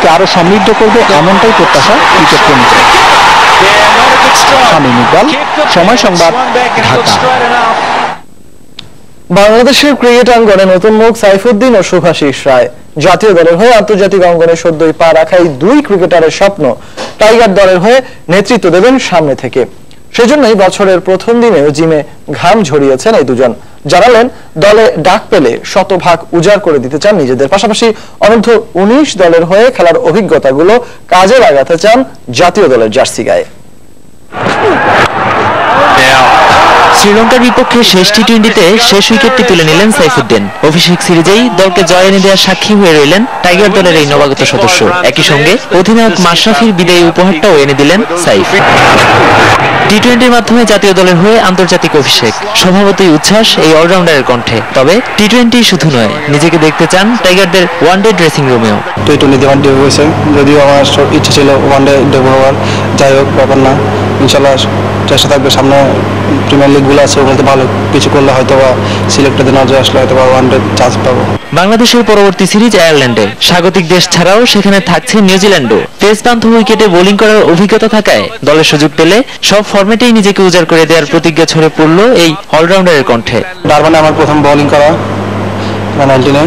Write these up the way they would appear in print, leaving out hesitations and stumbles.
দলকে আরো সমৃদ্ধ করবে এমনটাই প্রত্যাশা ক্রিকেট প্রেমীদের। শামীম ইকবাল, সময় সংবাদ, ঢাকা। বাংলাদেশের ক্রিকেট অঙ্গনে নতুন মুখ সাইফুদ্দিন ও শুভাশিস রায়। জাতীয় দলের হয়ে আন্তর্জাতিক অঙ্গনে সদ্যই পা রাখা এই দুই ক্রিকেটারের স্বপ্ন টাইগার দলের হয়ে নেতৃত্ব দেবেন সামনে থেকে। সেজন্যই বছরের প্রথম দিনেও জিমে ঘাম ঝরিয়েছেন এই দুজন। জানালেন দলে ডাক পেলে শতভাগ উজাড় করে দিতে চান নিজেদের, পাশাপাশি অনূর্ধ্ব 19 দলের হয়ে খেলার অভিজ্ঞতাগুলো কাজে লাগাতে চান জাতীয় দলের জার্সি গায়ে। শ্রীলঙ্কার বিপক্ষে শেষ টি-20তে শেষ উইকেটটি তুলে নিলেন সাইফুদ্দিন। অভিষেক সিরিজেই দলকে জয় এনে দেওয়ার সাক্ষী হয়ে রইলেন টাইগার দলের এই নবাগত সদস্য। একই সঙ্গে অধিনায়ক মাশরাফির বিদায়ী উপহারটাও এনে দিলেন সাইফ। টি-20-র মাধ্যমে জাতীয় দলের হয়ে আন্তর্জাতিক অভিষেক, স্বভাবতই উচ্ছ্বাস এই অলরাউন্ডারের কণ্ঠে। তবে টি-20 শুধু নয়, নিজেকে দেখতে চান টাইগারদের ওয়ানডে ড্রেসিং রুমেও। টি-20 ওয়ান ডে হয়েছে, যদিও আমার ইচ্ছে ছিল ওয়ানডে ডেবু হওয়ার, যাই হোক ব্যাপার না, ইনশাল্লাহ চেষ্টা থাকবে। সামনে প্রিমিয়ার লিগগুলো আছে, ওগুলোতে ভালো কিছু করলে হয়তো বা সিলেক্টেডে নজরে আসলে হয়তো বা ওয়ানডে চান্স পাবো। বাংলাদেশের পরবর্তী সিরিজ আয়ারল্যান্ডে, স্বাগতিক দেশ ছাড়াও সেখানে থাকছে নিউজিল্যান্ডও। পেস বান্ধব উইকেটে বোলিং করার অভিজ্ঞতা থাকায় দলের সুযোগ পেলে সব ফরম্যাটেই নিজেকে উজাড় করে দেওয়ার প্রতিজ্ঞা ছড়ে পড়ল এই অলরাউন্ডারের কণ্ঠে। ডারবানে আমার প্রথম বোলিং করা 19-এ,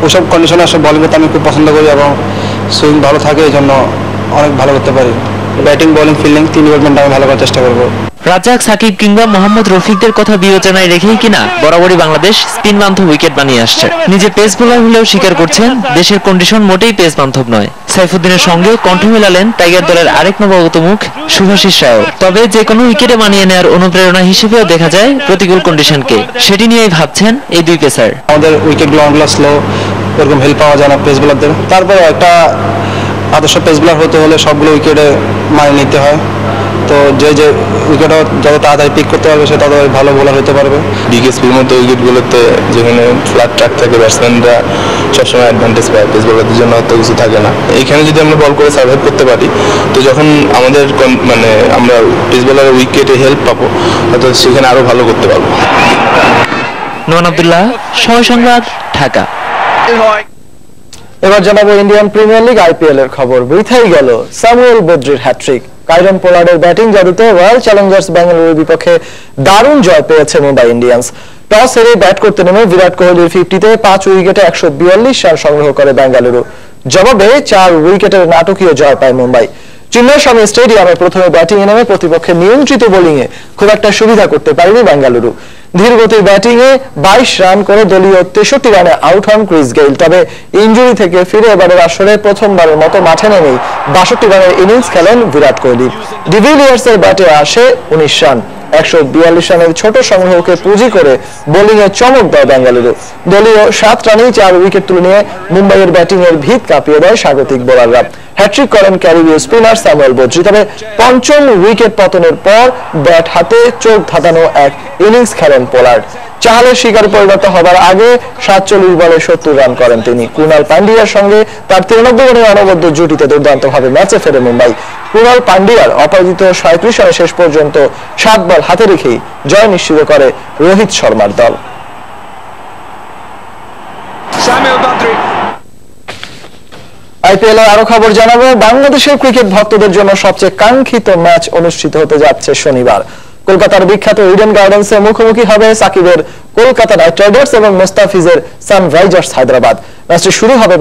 ওইসব কন্ডিশনে আসলে বোলিং করতে আমি খুব পছন্দ করি এবং সুইং ভালো থাকে, এই জন্য অনেক ভালো করতে পারি। ব্যাটিং, বোলিং, ফিল্ডিং 3 ডিপার্টমেন্ট আমি ভালো করার চেষ্টা করবো। রাজ্জাক, সাকিব কিংবা মোহাম্মদ রফিকদের কথা বিবেচনায় রেখেই কিনা বরাবরই বাংলাদেশ স্পিন বান্ধব উইকেট বানিয়ে আসছে। নিজে পেস বোলার হলেও স্বীকার করছেন দেশের কন্ডিশন মোটেই পেস বান্ধব নয়। সাইফুদ্দিনের সঙ্গে কণ্ঠ মেলালেন টাইগার দলের আরেক নবাগত মুখ শুভাশিস রায়ও। তবে যে কোনো উইকেটে মানিয়ে নেওয়ার অনুপ্রেরণা হিসেবেও দেখা যায় প্রতিকূল কন্ডিশনকে, সেটি নিয়েই ভাবছেন এই দুই পেসার। আমাদের উইকেটগুলো অনেকগুলো স্লো, এরকম হেল্প পাওয়া যায় না পেস বোলারদের। তারপরে একটা আদর্শ পেস বোলার হতে হলে সবগুলো উইকেটে মানিয়ে নিতে হয়। তো যে উইকেটও যত তাড়াতাড়ি পিক করতে পারবে সে তত ভালো বোলার হতে পারবে। বিকেএসপির মতো উইকেটগুলোতে যেখানে ফ্ল্যাট ট্র্যাক থাকে, ব্যাটসম্যানরা সবসময় অ্যাডভান্টেজ পায়, পেস বোলারদের জন্য অত কিছু থাকে না। এইখানে যদি আমরা বল করে সার্ভাইভ করতে পারি, তো যখন আমাদের মানে আমরা পেস বোলারের উইকেটে হেল্প পাবো, হয়তো সেখানে আরও ভালো করতে পারবো। নোমান আব্দুল্লাহ, সময় সংবাদ, ঢাকা। এবার জানাবো ইন্ডিয়ান প্রিমিয়ার লিগ আইপিএল এর খবর। বৃথাই গেল স্যামুয়েল বদ্রির হ্যাট্রিক। কাইরন পোলার্ডের ব্যাটিং জাদুতে রয়্যাল চ্যালেঞ্জার্স বেঙ্গালুরুর বিপক্ষে দারুণ জয় পেয়েছে মুম্বাই ইন্ডিয়ান্স। টস হেরে ব্যাট করতে নেমে বিরাট কোহলির 50-তে 5 উইকেটে 142 রান সংগ্রহ করে বেঙ্গালুরু। জবাবে 4 উইকেটের নাটকীয় জয় পায় মুম্বাই। চিন্নাস্বামী স্টেডিয়ামে প্রথমে ব্যাটিংয়ে নেমে প্রতিপক্ষের নিয়ন্ত্রিত বোলিংয়ে খুব একটা সুবিধা করতে পারেনি বেঙ্গালুরু। ধীরগতির ব্যাটিংয়ে 22 রান করে দলীয় 63 রানে আউট হন ক্রিস গেইল। তবে ইনজুরি থেকে ফিরে এবারের আসরে প্রথমবারের মতো মাঠে নেমেই 62 রানের ইনিংস খেলেন বিরাট কোহলি। ডিভিলিয়ার্সের ব্যাটে আসে 19 রান। 142 রানের ছোট সংগ্রহকে পুঁজি করে বোলিংয়ে চমক দেয় বেঙ্গালুরু। দলীয় 7 রানেই 4 উইকেট তুলে নিয়ে মুম্বাইয়ের ব্যাটিংয়ের ভিত কাঁপিয়ে দেয় স্বাগতিক বোলাররা। হ্যাট্রিক করেন ক্যারিবীয় স্পিনার স্যামুয়েল বদ্রি। তবে পঞ্চম উইকেট পতনের পর ব্যাট হাতে চোখ ধাঁধানো এক ইনিংস খেলেন পোলার্ড। চাহালের শিকার পরিণত হবার আগে 47 বলে 70 রান করেন তিনি। কুনাল পান্ডিয়ার সঙ্গে তার 93 রানের অনবদ্য জুটিতে দুর্দান্তভাবে ম্যাচে ফেরে মুম্বাই। কুনাল পান্ডিয়ার অপরাজিত 37 রানে শেষ পর্যন্ত 7 বল হাতে রেখেই জয় নিশ্চিত করে রোহিত শর্মার দল। আইপিএল এর আরো খবর জানাবো। বাংলাদেশের ক্রিকেট ভক্তদের জন্য সবচেয়ে কাঙ্ক্ষিত ম্যাচ অনুষ্ঠিত হতে যাচ্ছে শনিবার। কলকাতার বিখ্যাত ইডেন গার্ডেন্সে মুখোমুখি হবে সাকিবের কলকাতা নাইট রাইডার্স এবং মোস্তাফিজের সানরাইজার্স হায়দ্রাবাদ। ম্যাচটি শুরু হবে